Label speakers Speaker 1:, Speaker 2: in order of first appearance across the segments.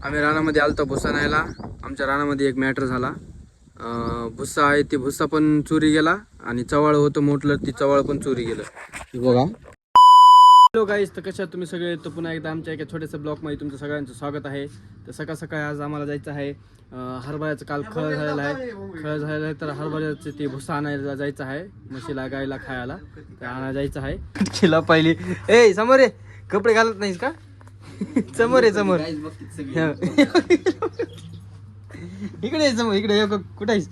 Speaker 1: आम्ही रानामध्ये आलतो भुसा न्यायला. आमच्या रानामध्ये एक मॅटर झाला. भुसा आहे ती भुसा पण चोरी गेला आणि चवाळ होतं मोठलं ती चवाळ पण चोरी गेलं. बघा. हॅलो गाईस, तर कशा तुम्ही सगळे? तर पुन्हा एकदा आमच्या एका छोट्याशा ब्लॉगमध्ये तुमचं सगळ्यांचं स्वागत आहे. तर सकाळ सकाळी आज आम्हाला जायचं आहे. हरभऱ्याचं काल खळ झालेलं आहे तर हरभऱ्याचं ते भुसा आणायला जायचं आहे. म्हशीला गायला खायला तर आणायला जायचं आहे. तिला पहिली ए समोर ये, कपडे घालत नाहीस का? समोर आहे समोर. इकडे समोर, इकडे कुठे आहेस?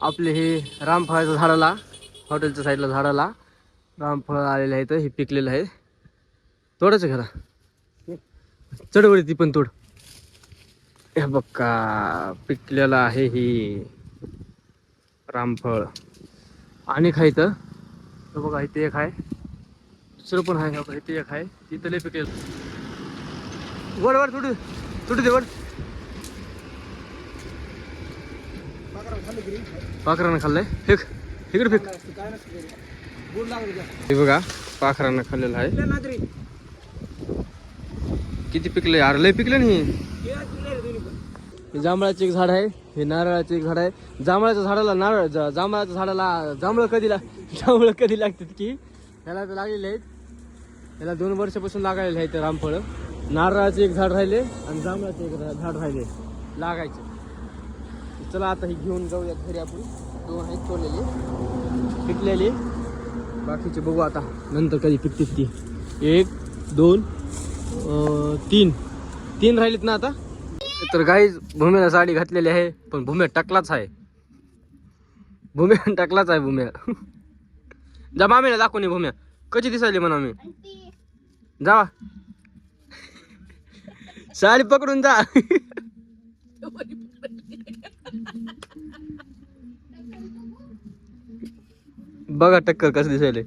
Speaker 1: आपले हे रामफळाच्या झाडाला, हॉटेलच्या साईडला झाडाला रामफळ आलेलं आहे. तर हे पिकलेलं आहे. तोडायचं घरा, चढवडी ती पण तोड. हे बघा पिकलेलं आहे ही रामफळ. आणि खायचं तर बघा इथे एक आहे, दुसरं पण आहे. बघा इथे एक आहे, तिथं लय पिकलेलं. वड वड तुडू तुडू दे वड. पाखरानं खाल्लंय, फेक इकडे फेक. हे बघा पाखरानं खाल्लेलं आहे. किती पिकले यार, लय पिकले नाही. हे जांभळाचं एक झाड आहे, हे नारळाचं एक झाड आहे. जांभळाच्या झाडाला नारळ, जांभळाच्या झाडाला जांभळं कधी लागतात की ह्याला तर लागलेले आहेत. ह्याला 2 वर्षापासून लागायला आहेत रामफळ. नारळाचे एक झाड राहिले आणि जांभळाचे एक झाड राहिले लागायचे. चला आता ही घेऊन जाऊया घरी आपण. 2 आहेत तोडलेले पिकलेले, बाकीचे बघू आता नंतर कधी पिकतील ती. 1 2 3 राहिलेत ना आता. तर गाईज भूम्याला साडी घातलेली आहे, पण भूम्या टाकलाच आहे. भूम्या जा मामीला दाखवून ये. भूम्या कशी दिसायली म्हणा मी. जा साडी पकडून जा. बघा टक्कर कसं दिसायले.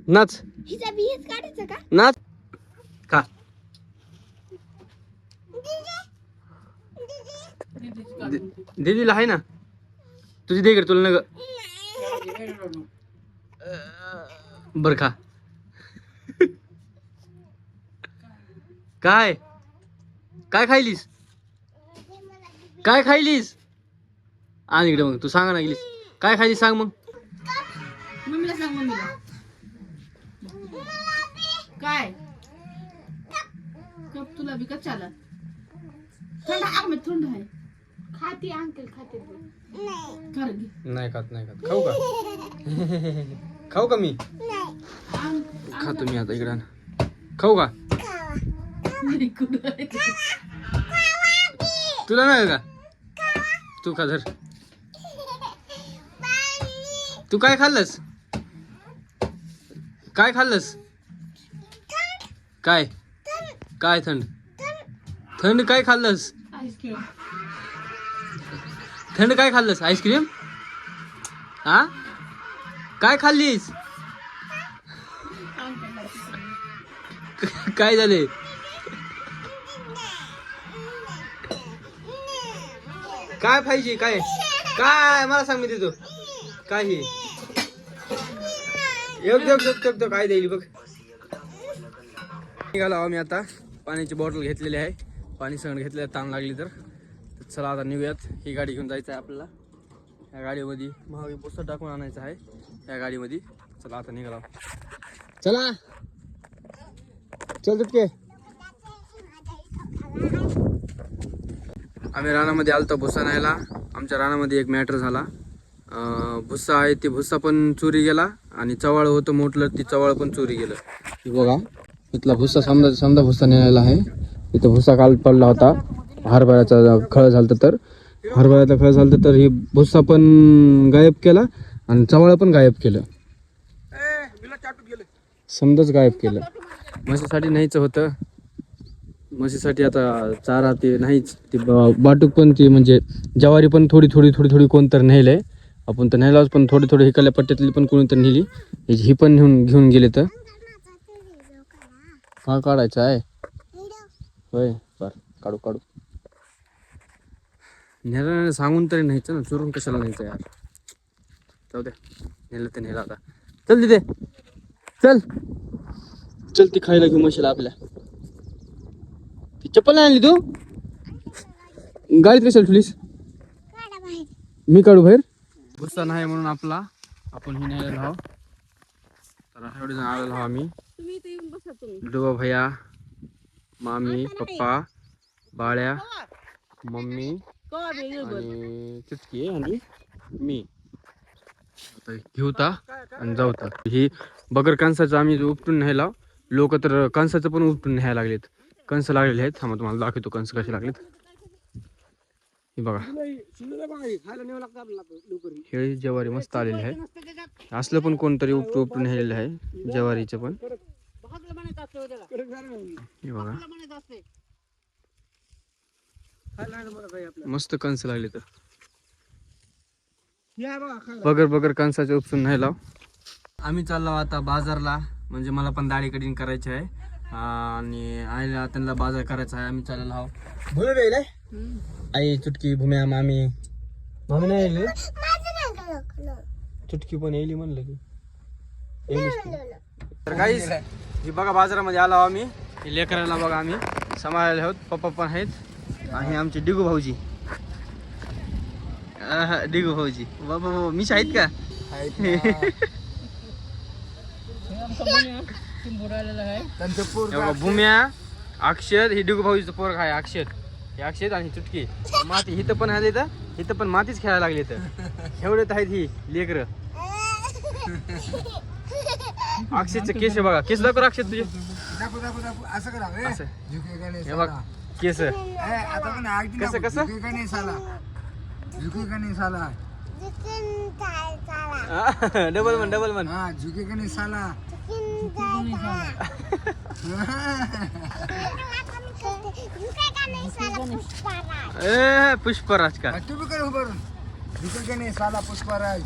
Speaker 1: नाच नाच का दीदीला आहे ना तुझी दे कर तुला. न बर खा. काय काय खायलीस? काय खायलीस? आणि इकडे मग तू सांगा ना गेलीस काय खायलीस सांग मग.
Speaker 2: मम्मीला सांग, मम्मीला काय कप तुला बी कच्चाला थंड आग में थंड आहे. खाती अंकल खाते
Speaker 1: नाही खात. खाऊ का? खाऊ का मी? खातो मी आता. इकडे खाऊ का? तुला नाही का? तू खा धर. तू काय खाल्लंस? काय खाल्लंस? काय काय थंड काय खाल्लंस?
Speaker 2: आईस्क्रीम.
Speaker 1: थंड काय खाल्लंस? आईस्क्रीम. हा काय खाल्लीस? काय झाले? काय पाहिजे? काय काय मला सांग, मी देतो. काय हे काय देईल बघ. निघालो आम्ही आता. पाण्याची बॉटल घेतलेली आहे, पाणी सगळं घेतलेलं. ताण लागली तर चला आता निघूयात. ही गाडी घेऊन जायचं आहे आपल्याला. या गाडीमध्ये महावी पुस्तक टाकून आणायचं आहे या गाडीमध्ये. चला आता निघालो. चला चल तुटके. आम्ही रानामध्ये आलतो भुसा न्यायला. आमच्या रानामध्ये एक मॅटर झाला. भुसा आहे ती भुसा पण चोरी गेला आणि चवाळ होतं मोठलं ती चवाळ पण चोरी गेलं. बघा इथला भुसा समजा भुसा न्यायला आहे. इथं भुसा काल पडला होता. हरभऱ्याचा खळ झालं तर ही भुसा पण गायब केला आणि चवाळ पण गायब केलं. समजाच गायब केलं. म्हशीसाठी न्यायचं होतं. म्हशीसाठी आता चारा ते नाहीच. ते बाटूक पण ती म्हणजे ज्वारी पण थोडी कोणतर नेलंय. आपण तर नेलाच, पण थोडी हिकाल्या पट्ट्यातली पण कोणीतरी नेली. ही पण घेऊन गेले. तर हा काढायचं आहे होय. बर काढू. नेला सांगून तरी न्यायचं ना, चोरून कशाला न्यायचं यार. जाऊ द्या नेलं तर नेलं आता. चल तिथे चल चल, ती खायला घेऊ म्हशीला आपल्या. ती चप्पल नाही आणली तू? गाडीत कशाला ठेवलीस? मी काढू बाहेर? भुस्सा नाही म्हणून आपण ही न्यायला लाव. तर एवढे जण आलेलो आहो आम्ही. डोबा भैया, मामी, पप्पा, बाळ्या, मम्मी आणि चुटकी आणि मी. आता घेऊता आणि जाऊता. ही बगर कणसाचं आम्ही उपटून न्यायला. लोक तर कणसाचं पण उपटून न्यायला लागलेत. कणस लागलेले आहेत. थांबा तुम्हाला दाखवतो कणस कसे लागलेत. हे बघा, हे ज्वारी मस्त आलेली आहे. असलं पण कोणतरी उपटून न्यायलेलं आहे ज्वारीचं पण. हे बघा मस्त कणस लागले. तर बगर कणसाचे उपसून नाही लाव. आम्ही चाललो आता बाजारला. म्हणजे मला पण दाढी कटिंग करायची आहे आणि आईला त्यांना बाजार करायचा आहे. आम्ही चाललेलो आहोत. आई, चुटकी, भूम्या, मामी. मामी नाही येईल, चुटकी पण येईल म्हणलं की. तर काहीच ही बघा बाजारामध्ये आलो आम्ही. लेकराला बघा आम्ही सांभाळायला आहोत. पप्पा पण आहेत आणि आमचे डिगू भाऊजी. डिगू भाऊजी बाबा मिश आहेत का? भूम्या, अक्षर, ही डिगू भाऊजीचं पोरग आहे अक्षर. हे अक्षर आणि चुटकी. माती हिथं पण आहे, इथं पण मातीच खेळायला लागली. तर एवढेच आहेत ही लेकर. अक्षरचे केस बघा. केस दाखव अक्षर तुझे.
Speaker 3: असं करा
Speaker 1: असं. हे बघ केस कसं कसं डबल म्हण.
Speaker 3: हाँ झुके का नहीं साला.
Speaker 1: पुष्पराज का?
Speaker 3: तू भी कर उभं. झुके का नहीं साला पुष्पराज.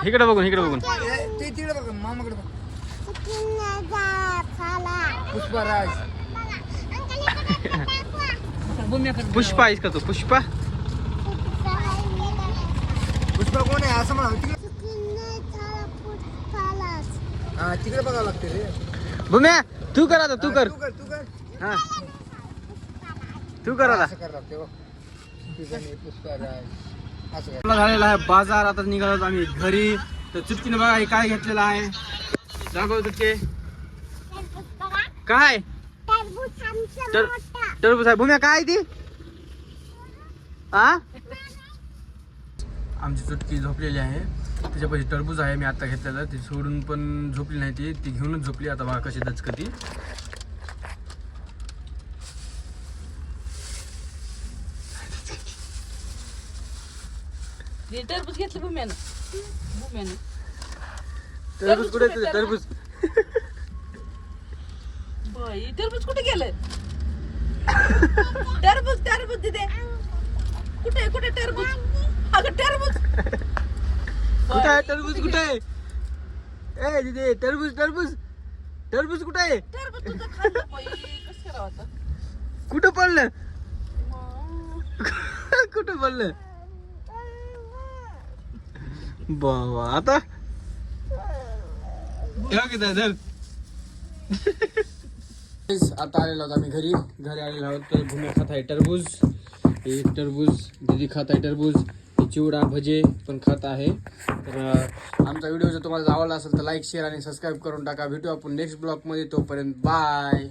Speaker 1: इकडे बघून
Speaker 3: ते तिकडे बघ, मामाकडे बघ. पुष्पराज.
Speaker 1: पुष्पा आहेस का तू? पुष्पा
Speaker 3: पुष्पा कोण आहे असं म्हणा. हा तिकडे बघावं लागते रे.
Speaker 1: भूम्या तू कर आता. तू कर.
Speaker 3: तू कर.
Speaker 1: हा तू कर आता.
Speaker 3: असं कर लागते बघ. झुके का नहीं पुष्पराज. असं कर.
Speaker 1: आपला झालेला आहे बाजार. आता निघालो आम्ही घरी. तर चुटकीने बघा हे काय घेतलेलं आहे. दाखव चुटके. काय टरबूज आहे. भूम्या काय ती? आमची चुटकी झोपलेली आहे. त्याच्यापाशी टरबूज आहे मी आता घेतलेलं. ती सोडून पण झोपली नाही. ती घेऊनच झोपली. आता बघा कशी दचकती.
Speaker 2: टरबूज घेतलं भूम्यानं.
Speaker 1: टरबूज कुठे आहे? टरबूज
Speaker 2: बाई टरबूज कुठे गेलं? टरबूज तिथे कुठे टरबूज? अगं टरबूज
Speaker 1: कुठे आहे? टरबूज कुठे आहे? ए तिथे टरबूज कुठे आहे?
Speaker 2: टरबूज तुझं खाल्लं बाई. कसं करावं आता?
Speaker 1: कुठं पडलं? कुठं पडलं? बाबा आता आता आलेलो आहोत आम्ही घरी आलेलो आहोत. तर भूम्या खात आहे टरबूज. हे टरबूज दीदी खात आहे. टरबूज चिवडा भजे पण खात आहे. तर आमचा व्हिडिओ जर तुम्हाला आवडला असेल तर लाईक शेअर आणि सबस्क्राईब करून टाका. भेटू आपण नेक्स्ट ब्लॉग मध्ये. तोपर्यंत बाय.